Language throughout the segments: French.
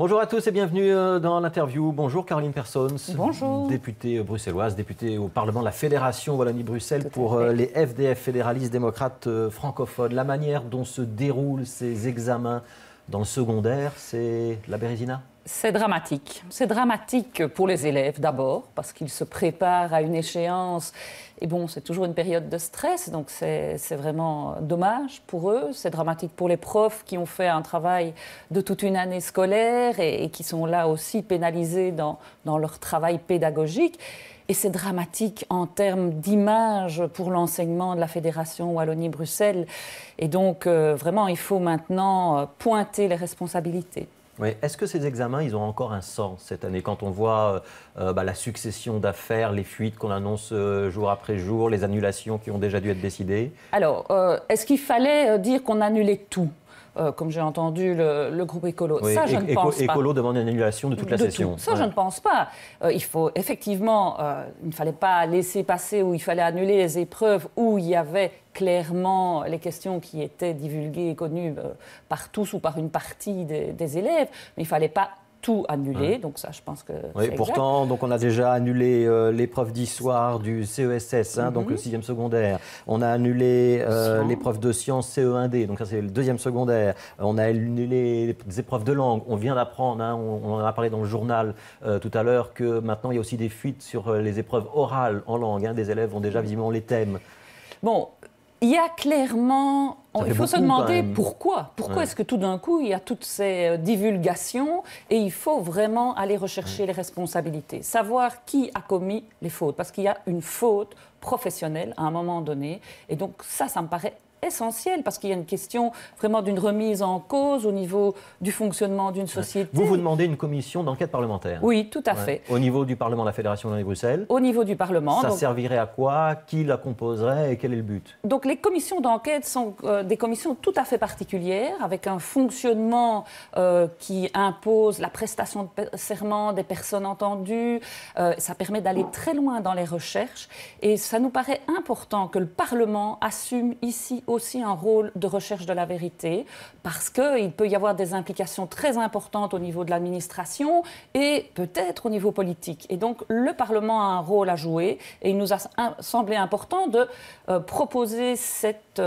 Bonjour à tous et bienvenue dans l'interview. Bonjour Caroline Persons. Bonjour. Députée bruxelloise, députée au Parlement de la Fédération Wallonie-Bruxelles pour les FDF, fédéralistes démocrates francophones. La manière dont se déroulent ces examens dans le secondaire, c'est la bérésina? C'est dramatique. C'est dramatique pour les élèves d'abord, parce qu'ils se préparent à une échéance. Et bon, c'est toujours une période de stress, donc c'est vraiment dommage pour eux. C'est dramatique pour les profs qui ont fait un travail de toute une année scolaire et qui sont là aussi pénalisés dans leur travail pédagogique. Et c'est dramatique en termes d'image pour l'enseignement de la Fédération Wallonie-Bruxelles. Et donc, vraiment, il faut maintenant pointer les responsabilités. Oui. Est-ce que ces examens, ils ont encore un sens cette année quand on voit la succession d'affaires, les fuites qu'on annonce jour après jour, les annulations qui ont déjà dû être décidées? Alors, est-ce qu'il fallait dire qu'on annulait tout comme j'ai entendu le groupe écolo? Oui, ça, je ne pense pas. Écolo demande une annulation de toute la session. Ça, je ne pense pas. Il faut effectivement, il ne fallait pas laisser passer ou il fallait annuler les épreuves où il y avait clairement les questions qui étaient divulguées et connues par tous ou par une partie des élèves, mais il ne fallait pas tout annulé, donc ça, je pense que oui, pourtant, donc on a déjà annulé l'épreuve d'histoire du CESS, donc le 6e secondaire. On a annulé l'épreuve de sciences CE1D, donc ça c'est le 2e secondaire. On a annulé les épreuves de langue. On vient d'apprendre, on en a parlé dans le journal tout à l'heure, que maintenant il y a aussi des fuites sur les épreuves orales en langue. Des élèves ont déjà visiblement les thèmes. Bon, il y a clairement... Il faut se demander pourquoi. Pourquoi est-ce que tout d'un coup, il y a toutes ces divulgations et il faut vraiment aller rechercher les responsabilités, savoir qui a commis les fautes, parce qu'il y a une faute professionnelle à un moment donné. Et donc ça me paraît essentiel, parce qu'il y a une question vraiment d'une remise en cause au niveau du fonctionnement d'une société. Vous demandez une commission d'enquête parlementaire? Oui, tout à fait. Au niveau du Parlement de la Fédération Wallonie-Bruxelles? Au niveau du Parlement. Ça servirait à quoi? Qui la composerait et quel est le but? Donc les commissions d'enquête sont des commissions tout à fait particulières, avec un fonctionnement qui impose la prestation de serment des personnes entendues. Ça permet d'aller très loin dans les recherches et ça nous paraît important que le Parlement assume ici aussi un rôle de recherche de la vérité, parce qu'il peut y avoir des implications très importantes au niveau de l'administration et peut-être au niveau politique. Et donc, le Parlement a un rôle à jouer et il nous a semblé important de proposer cette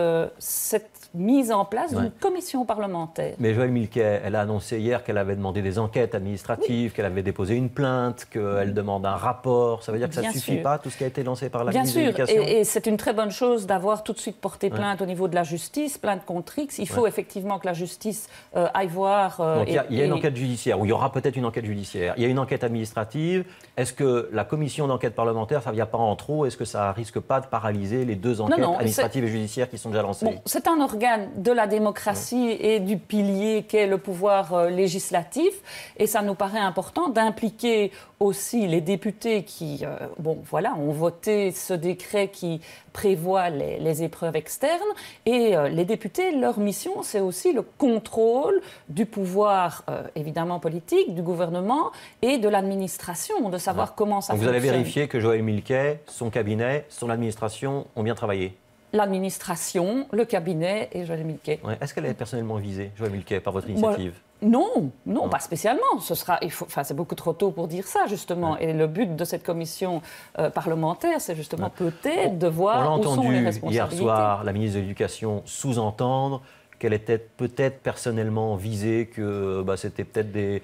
mise en place d'une commission parlementaire. Mais Joëlle Milquet, elle a annoncé hier qu'elle avait demandé des enquêtes administratives, qu'elle avait déposé une plainte, qu'elle demande un rapport. Ça veut dire que ça ne suffit pas, tout ce qui a été lancé par la ministre de l'Éducation? Bien sûr, et c'est une très bonne chose d'avoir tout de suite porté plainte au niveau de la justice, plainte contre X. Il faut effectivement que la justice aille voir... Donc il y a une enquête judiciaire, ou il y aura peut-être une enquête judiciaire. Il y a une enquête administrative. Est-ce que la commission d'enquête parlementaire, ça ne vient pas en trop? Est-ce que ça ne risque pas de paralyser les deux enquêtes administratives et judiciaires qui sont déjà lancées? Bon, c'est un organe de la démocratie et du pilier qu'est le pouvoir législatif. Et ça nous paraît important d'impliquer aussi les députés qui ont voté ce décret qui prévoit les épreuves externes. Et les députés, leur mission, c'est aussi le contrôle du pouvoir, évidemment politique, du gouvernement et de l'administration, de savoir comment ça fonctionne. Vous allez vérifier que Joëlle Milquet, son cabinet, son administration ont bien travaillé? L'administration, le cabinet et Joëlle Milquet. Est-ce qu'elle est personnellement visée, Joëlle Milquet, par votre initiative? Non, pas spécialement. C'est beaucoup trop tôt pour dire ça, justement. Et le but de cette commission parlementaire, c'est justement peut-être de voir où sont les responsabilités. On l'a entendu hier soir, la ministre de l'Éducation sous-entendre qu'elle était peut-être personnellement visée, que c'était peut-être des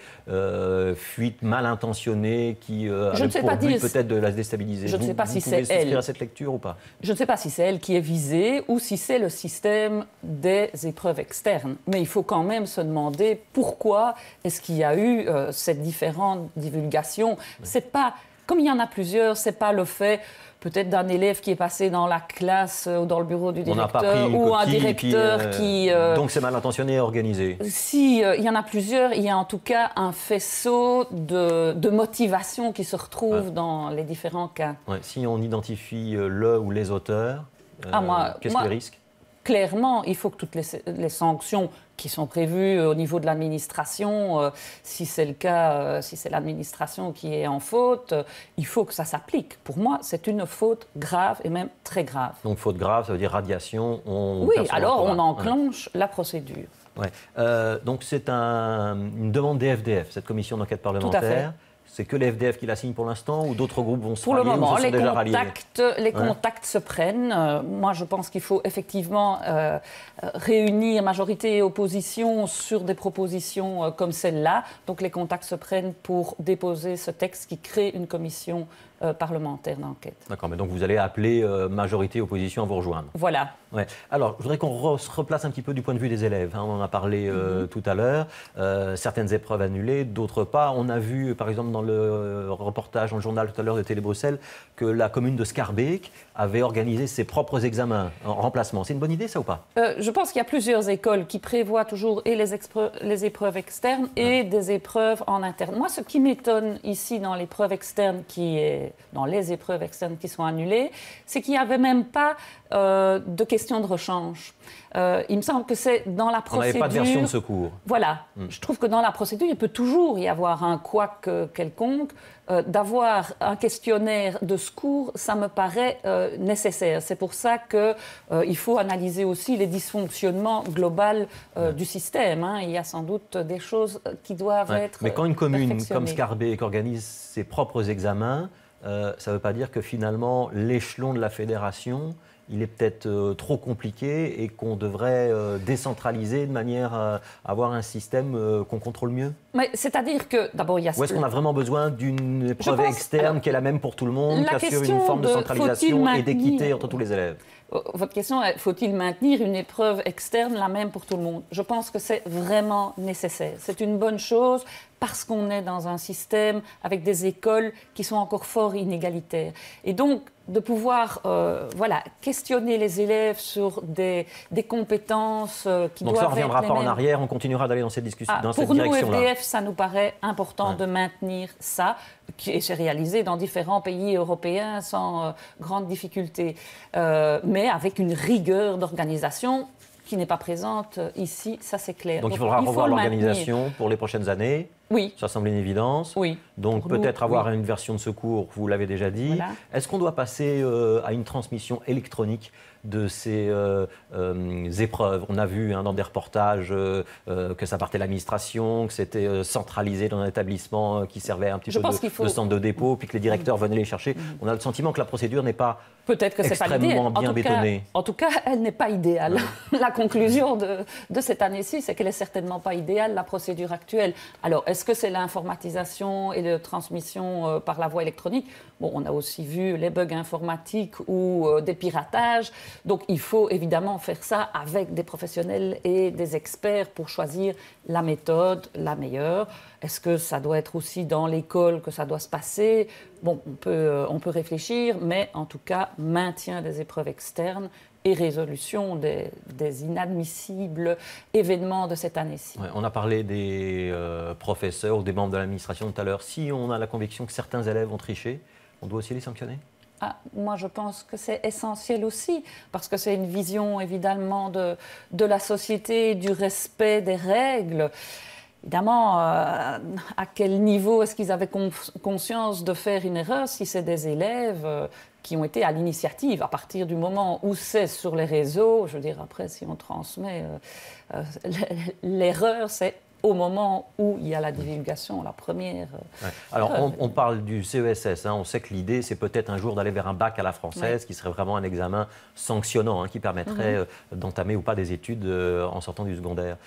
fuites mal intentionnées qui avaient pour but peut-être de la déstabiliser. Je ne sais pas si c'est elle. Vous pouvez souscrire à cette lecture ou pas? Je ne sais pas si c'est elle qui est visée ou si c'est le système des épreuves externes. Mais il faut quand même se demander pourquoi est-ce qu'il y a eu ces différentes divulgations. C'est pas, comme il y en a plusieurs, c'est pas le fait... peut-être d'un élève qui est passé dans la classe ou dans le bureau du directeur ou un directeur qui... Donc c'est mal intentionné et organisé. Si, il y en a plusieurs, il y a en tout cas un faisceau de motivation qui se retrouve dans les différents cas. Si on identifie le ou les auteurs, qu'est-ce qui risque? Clairement, il faut que toutes les sanctions qui sont prévues au niveau de l'administration, si c'est le cas, si c'est l'administration qui est en faute, il faut que ça s'applique. Pour moi, c'est une faute grave et même très grave. Donc faute grave, ça veut dire radiation. Oui, alors on enclenche la procédure. Ouais. Donc c'est une demande des FDF, cette commission d'enquête parlementaire. Tout à fait. C'est que les FDF qui la signent pour l'instant ou d'autres groupes vont se Pour le rallier moment, ou se sont déjà ralliés? les contacts se prennent. Moi, je pense qu'il faut effectivement réunir majorité et opposition sur des propositions comme celle-là. Donc les contacts se prennent pour déposer ce texte qui crée une commission parlementaire d'enquête. D'accord, mais donc vous allez appeler majorité et opposition à vous rejoindre. Voilà. Ouais. Alors, je voudrais qu'on se replace un petit peu du point de vue des élèves. Hein. On en a parlé tout à l'heure. Certaines épreuves annulées, d'autres pas. On a vu, par exemple, dans le reportage, dans le journal tout à l'heure de Télé Bruxelles, que la commune de Schaerbeek avait organisé ses propres examens en remplacement. C'est une bonne idée, ça, ou pas? Je pense qu'il y a plusieurs écoles qui prévoient toujours et les épreuves externes et des épreuves en interne. Moi, ce qui m'étonne ici dans l'épreuve externe dans les épreuves externes qui sont annulées, c'est qu'il n'y avait même pas de questions de rechange. Il me semble que c'est dans la procédure... On n'avait pas de version de secours. Voilà. Je trouve que dans la procédure, il peut toujours y avoir un couac quelconque. D'avoir un questionnaire de secours, ça me paraît nécessaire. C'est pour ça qu'il faut analyser aussi les dysfonctionnements globaux du système. Hein. Il y a sans doute des choses qui doivent être Mais quand une commune comme perfectionnées. Schaerbeek organise ses propres examens, ça ne veut pas dire que finalement l'échelon de la fédération, il est peut-être trop compliqué et qu'on devrait décentraliser de manière à avoir un système qu'on contrôle mieux. Mais c'est-à-dire que, d'abord, il y a... Ou est-ce qu'on a vraiment besoin d'une épreuve externe qui est la même pour tout le monde, qui assure une forme de centralisation et d'équité entre tous les élèves? Votre question est, faut-il maintenir une épreuve externe la même pour tout le monde? Je pense que c'est vraiment nécessaire. C'est une bonne chose parce qu'on est dans un système avec des écoles qui sont encore fort inégalitaires. Et donc, de pouvoir questionner les élèves sur des compétences qui doivent être... Donc ça, on ne reviendra pas mêmes. en arrière, on continuera d'aller dans cette discussion, dans cette pour nous, direction-là. FDF, ça nous paraît important de maintenir ça, et c'est réalisé dans différents pays européens sans grande difficulté, mais avec une rigueur d'organisation qui n'est pas présente ici, ça c'est clair. Donc il faudra revoir l'organisation pour les prochaines années. Oui. Ça semble une évidence. Oui. Donc peut-être avoir une version de secours, vous l'avez déjà dit. Voilà. Est-ce qu'on doit passer à une transmission électronique de ces épreuves? On a vu dans des reportages que ça partait de l'administration, que c'était centralisé dans un établissement qui servait un petit peu de centre de dépôt, puis que les directeurs venaient les chercher. On a le sentiment que la procédure n'est pas extrêmement bien bétonnée. En tout cas, elle n'est pas idéale. La conclusion de cette année-ci, c'est qu'elle n'est certainement pas idéale, la procédure actuelle. Alors, est-ce que c'est l'informatisation et la transmission par la voie électronique? Bon, on a aussi vu les bugs informatiques ou des piratages. Donc, il faut évidemment faire ça avec des professionnels et des experts pour choisir la méthode la meilleure. Est-ce que ça doit être aussi dans l'école que ça doit se passer? Bon, on peut réfléchir, mais en tout cas, maintien des épreuves externes et résolution des inadmissibles événements de cette année-ci. Ouais, on a parlé des professeurs ou des membres de l'administration tout à l'heure. Si on a la conviction que certains élèves ont triché, on doit aussi les sanctionner? Moi, je pense que c'est essentiel aussi, parce que c'est une vision, évidemment, de la société, du respect des règles. Évidemment, à quel niveau est-ce qu'ils avaient conscience de faire une erreur si c'est des élèves qui ont été à l'initiative? À partir du moment où c'est sur les réseaux, je veux dire, après, si on transmet l'erreur, c'est au moment où il y a la divulgation, la première... Ouais. Alors, on parle du CESS. On sait que l'idée, c'est peut-être un jour d'aller vers un bac à la française, qui serait vraiment un examen sanctionnant, qui permettrait d'entamer ou pas des études en sortant du secondaire.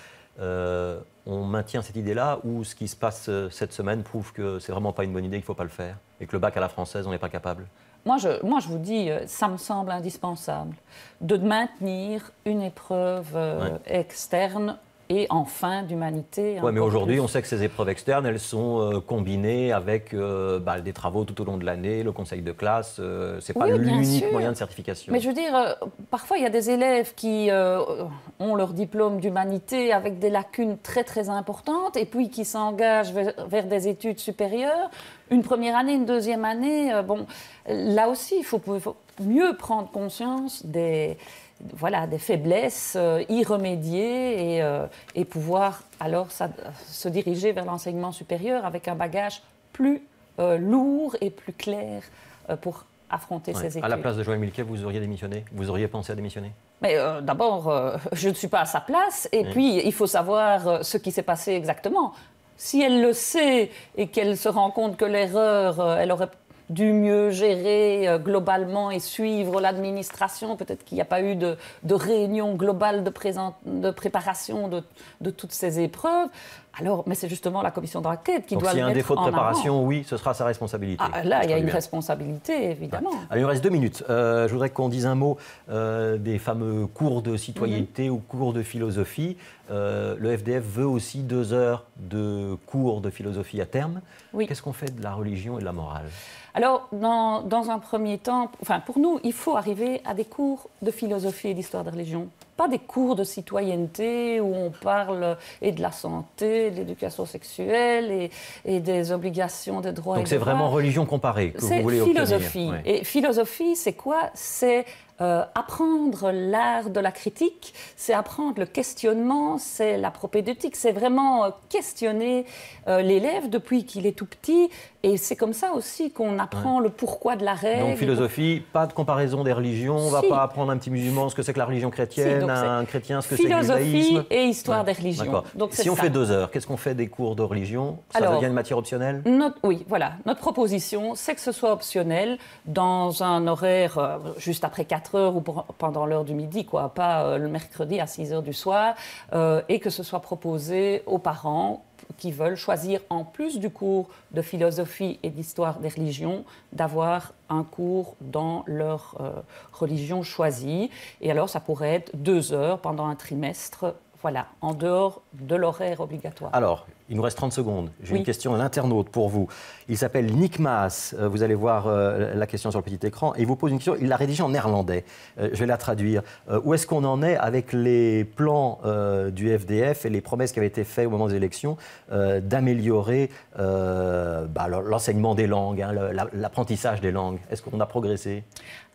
On maintient cette idée-là ou ce qui se passe cette semaine prouve que c'est vraiment pas une bonne idée, qu'il ne faut pas le faire et que le bac à la française, on n'est pas capable? Moi, je vous dis, ça me semble indispensable de maintenir une épreuve externe et enfin d'humanité. Oui, mais aujourd'hui, on sait que ces épreuves externes, elles sont combinées avec des travaux tout au long de l'année, le conseil de classe. Ce n'est pas l'unique moyen de certification. Mais je veux dire, parfois, il y a des élèves qui ont leur diplôme d'humanité avec des lacunes très, très importantes et puis qui s'engagent vers des études supérieures. Une première année, une deuxième année, là aussi, il faut mieux prendre conscience des faiblesses, y remédier et pouvoir alors se diriger vers l'enseignement supérieur avec un bagage plus lourd et plus clair pour affronter ces écueils. À la place de Joël Milquet, vous auriez démissionné? Vous auriez pensé à démissionner? Mais d'abord, je ne suis pas à sa place. Et puis, il faut savoir ce qui s'est passé exactement. Si elle le sait et qu'elle se rend compte que l'erreur, elle aurait dû mieux gérer globalement et suivre l'administration. Peut-être qu'il n'y a pas eu de réunion globale de préparation de toutes ces épreuves. Alors, mais c'est justement la commission d'enquête qui doit le mettre en avant. S'il y a un défaut de préparation, oui, ce sera sa responsabilité. Là, il y a une responsabilité, évidemment. Alors, il nous reste 2 minutes. Je voudrais qu'on dise un mot des fameux cours de citoyenneté ou cours de philosophie. Le FDF veut aussi 2 heures de cours de philosophie à terme. Oui. Qu'est-ce qu'on fait de la religion et de la morale? Alors, dans un premier temps, pour nous, il faut arriver à des cours de philosophie et d'histoire des religions. Pas des cours de citoyenneté où on parle et de la santé, de l'éducation sexuelle et des obligations, des droits et Donc c'est vraiment religion comparée que vous voulez obtenir. C'est philosophie. Ouais. Et philosophie, c'est quoi? C'est apprendre l'art de la critique, c'est apprendre le questionnement, c'est la propédeutique, c'est vraiment questionner l'élève depuis qu'il est tout petit. Et c'est comme ça aussi qu'on apprend le pourquoi de la règle. Donc philosophie, pas de comparaison des religions, on ne va pas apprendre à un petit musulman ce que c'est que la religion chrétienne, à un chrétien ce que c'est que le judaïsme. Philosophie et histoire des religions. Donc, si on fait 2 heures, qu'est-ce qu'on fait des cours de religion? Ça devient une matière optionnelle? Oui, voilà. Notre proposition, c'est que ce soit optionnel dans un horaire juste après 4 heures ou pendant l'heure du midi, quoi, pas le mercredi à 6 heures du soir, et que ce soit proposé aux parents qui veulent choisir, en plus du cours de philosophie et d'histoire des religions, d'avoir un cours dans leur religion choisie. Et alors, ça pourrait être 2 heures pendant un trimestre, voilà, en dehors de l'horaire obligatoire. Alors, il nous reste 30 secondes. J'ai une question à l'internaute pour vous. Il s'appelle Nick Maas. Vous allez voir la question sur le petit écran. Et il vous pose une question. Il l'a rédigée en néerlandais. Je vais la traduire. Où est-ce qu'on en est avec les plans du FDF et les promesses qui avaient été faites au moment des élections d'améliorer l'enseignement des langues, l'apprentissage des langues? Est-ce qu'on a progressé?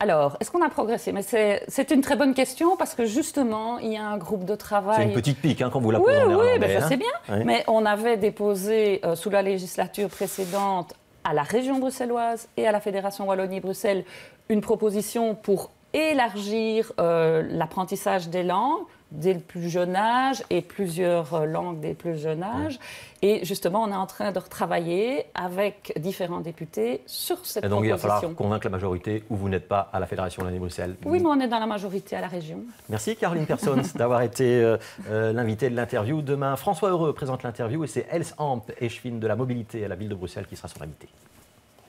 Alors, est-ce qu'on a progressé? Mais c'est une très bonne question parce que justement, il y a un groupe de travail... C'est une petite pique quand vous la posez en néerlandais. Oui, je sais bien. Oui. Mais on avait déposé sous la législature précédente à la région bruxelloise et à la Fédération Wallonie-Bruxelles une proposition pour élargir l'apprentissage des langues dès le plus jeune âge et plusieurs langues dès le plus jeune âge. Et justement, on est en train de retravailler avec différents députés sur cette proposition. Et donc, il va falloir convaincre la majorité où vous n'êtes pas à la Fédération Wallonie-Bruxelles. Oui, mais on est dans la majorité à la région. Merci Caroline Persons d'avoir été l'invitée de l'interview. Demain, François Heureux présente l'interview et c'est Els Amp, échevine de la mobilité à la ville de Bruxelles qui sera son invité.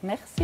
Merci.